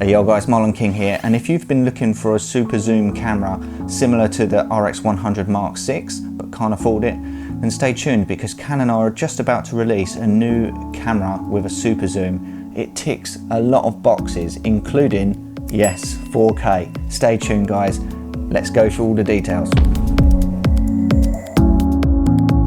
Hey yo guys, Marlon King here, and if you've been looking for a super zoom camera similar to the RX100 Mark 6 but can't afford it, then stay tuned because Canon are just about to release a new camera with a super zoom. It ticks a lot of boxes, including, yes, 4K. Stay tuned guys, let's go through all the details.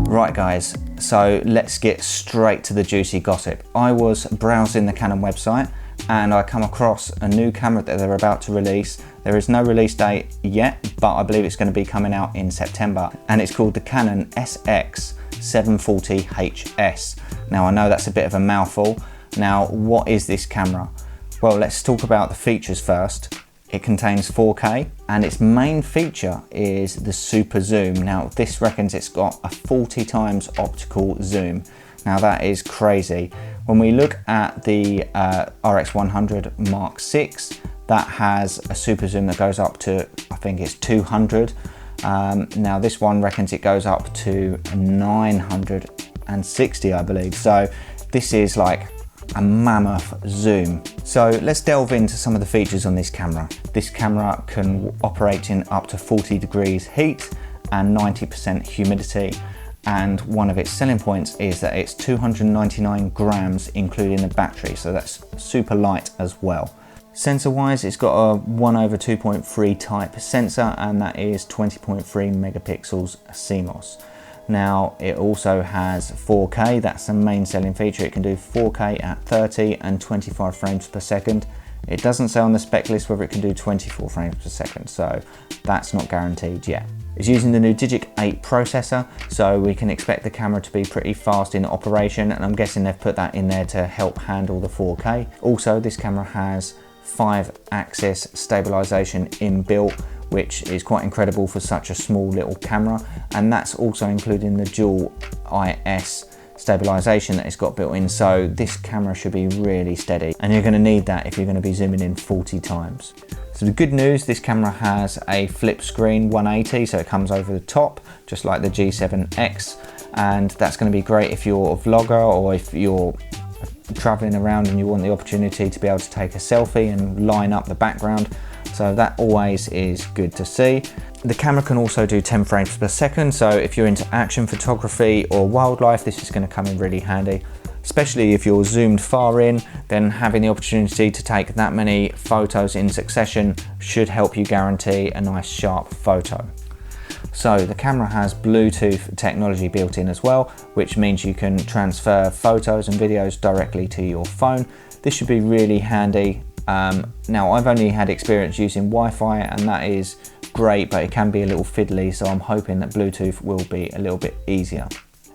Right guys, so let's get straight to the juicy gossip. I was browsing the Canon website and I come across a new camera that they're about to release. There is no release date yet, but I believe it's going to be coming out in September, and it's called the Canon SX740 HS. Now I know that's a bit of a mouthful. Now what is this camera? Well, let's talk about the features first. It contains 4K and its main feature is the super zoom. Now this reckons it's got a 40 times optical zoom. Now that is crazy. When we look at the RX100 Mark 6, that has a super zoom that goes up to, I think it's 200. Now this one reckons it goes up to 960, I believe. So this is like a mammoth zoom. So let's delve into some of the features on this camera. This camera can operate in up to 40 degrees heat and 90% humidity. And one of its selling points is that it's 299 grams including the battery, so that's super light as well. Sensor wise, it's got a 1/2.3 type sensor, and that is 20.3 megapixels CMOS. Now it also has 4K, that's the main selling feature. It can do 4K at 30 and 25 frames per second. It doesn't say on the spec list whether it can do 24 frames per second, so that's not guaranteed yet. It's using the new Digic 8 processor, so we can expect the camera to be pretty fast in operation, and I'm guessing they've put that in there to help handle the 4K. Also, this camera has 5-axis stabilization inbuilt, which is quite incredible for such a small little camera, and that's also including the dual IS stabilization that it's got built in, so this camera should be really steady, and you're going to need that if you're going to be zooming in 40 times. So the good news, this camera has a flip screen 180, so it comes over the top just like the G7X, and that's going to be great if you're a vlogger or if you're traveling around and you want the opportunity to be able to take a selfie and line up the background. So that always is good to see. The camera can also do 10 frames per second, so if you're into action photography or wildlife, this is going to come in really handy. Especially if you're zoomed far in, then having the opportunity to take that many photos in succession should help you guarantee a nice sharp photo. So the camera has Bluetooth technology built in as well, which means you can transfer photos and videos directly to your phone. This should be really handy. Now I've only had experience using Wi-Fi, and that is great, but it can be a little fiddly, so I'm hoping that Bluetooth will be a little bit easier.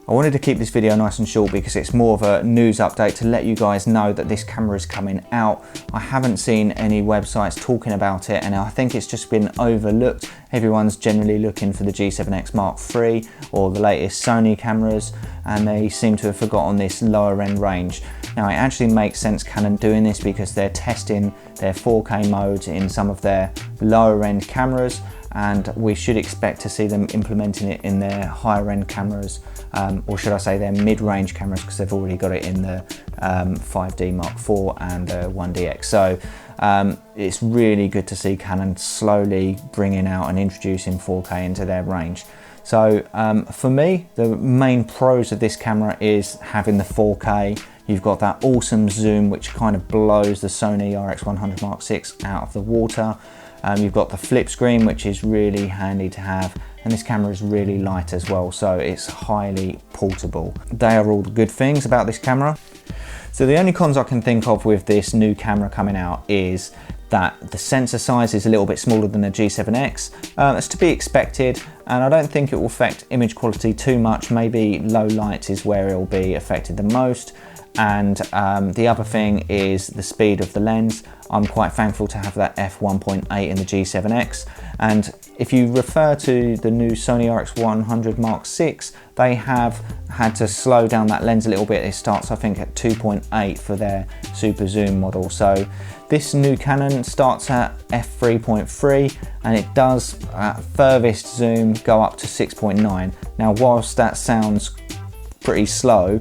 I wanted to keep this video nice and short because it's more of a news update to let you guys know that this camera is coming out. I haven't seen any websites talking about it, and I think it's just been overlooked. Everyone's generally looking for the G7X Mark III or the latest Sony cameras, and they seem to have forgotten this lower end range. Now it actually makes sense Canon doing this because they're testing their 4K modes in some of their lower end cameras, and we should expect to see them implementing it in their higher end cameras, or should I say their mid-range cameras, because they've already got it in the 5D Mark IV and the 1DX. So it's really good to see Canon slowly bringing out and introducing 4K into their range. So for me, the main pros of this camera is having the 4K. You've got that awesome zoom which kind of blows the Sony RX100 Mark 6 out of the water. You've got the flip screen, which is really handy to have, and this camera is really light as well, so it's highly portable. They are all the good things about this camera. So the only cons I can think of with this new camera coming out is that the sensor size is a little bit smaller than the G7X. It's to be expected, and I don't think it will affect image quality too much. Maybe low light is where it will be affected the most. And the other thing is the speed of the lens. I'm quite thankful to have that f1.8 in the G7X, and if you refer to the new Sony RX100 Mark 6, they have had to slow down that lens a little bit. It starts I think at 2.8 for their super zoom model. So this new Canon starts at f3.3, and it does at furthest zoom go up to 6.9. Now whilst that sounds pretty slow,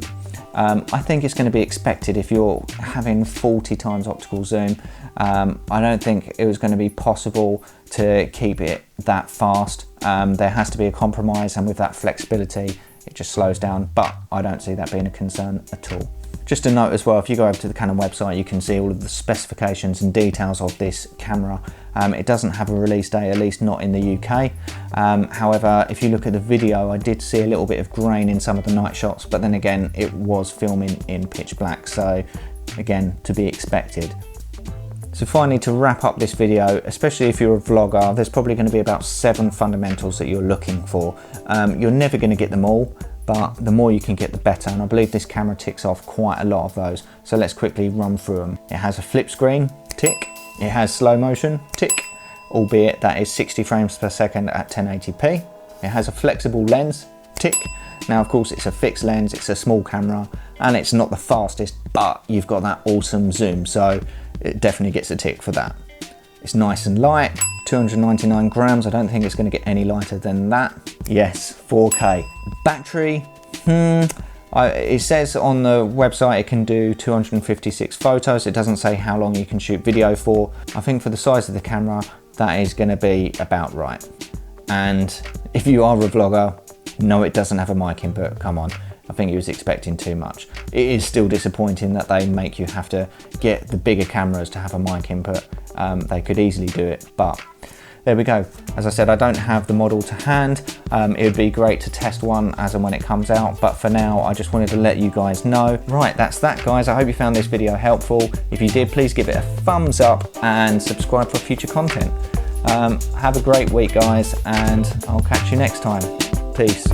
I think it's going to be expected if you're having 40 times optical zoom. I don't think it was going to be possible to keep it that fast. There has to be a compromise, and with that flexibility it just slows down, but I don't see that being a concern at all. Just a note as well, if you go over to the Canon website, you can see all of the specifications and details of this camera. It doesn't have a release date, at least not in the UK. However, if you look at the video, I did see a little bit of grain in some of the night shots, but then again, it was filming in pitch black, so again, to be expected. So finally, to wrap up this video, especially if you're a vlogger, there's probably going to be about 7 fundamentals that you're looking for. You're never going to get them all, but the more you can get, the better, and I believe this camera ticks off quite a lot of those. So let's quickly run through them. It has a flip screen, tick. It has slow motion, tick, albeit that is 60 frames per second at 1080p. It has a flexible lens, tick. Now, of course, it's a fixed lens, it's a small camera, and it's not the fastest, but you've got that awesome zoom, so it definitely gets a tick for that. It's nice and light, 299 grams. I don't think it's going to get any lighter than that. Yes, 4K. Battery, it says on the website it can do 256 photos. It doesn't say how long you can shoot video for. I think for the size of the camera, that is going to be about right. And if you are a vlogger, no, it doesn't have a mic input. Come on. I think he was expecting too much. It is still disappointing that they make you have to get the bigger cameras to have a mic input. They could easily do it, but there we go. As I said, I don't have the model to hand. It would be great to test one as and when it comes out, but for now, I just wanted to let you guys know. Right, that's that, guys. I hope you found this video helpful. If you did, please give it a thumbs up and subscribe for future content. Have a great week, guys, and I'll catch you next time. Peace.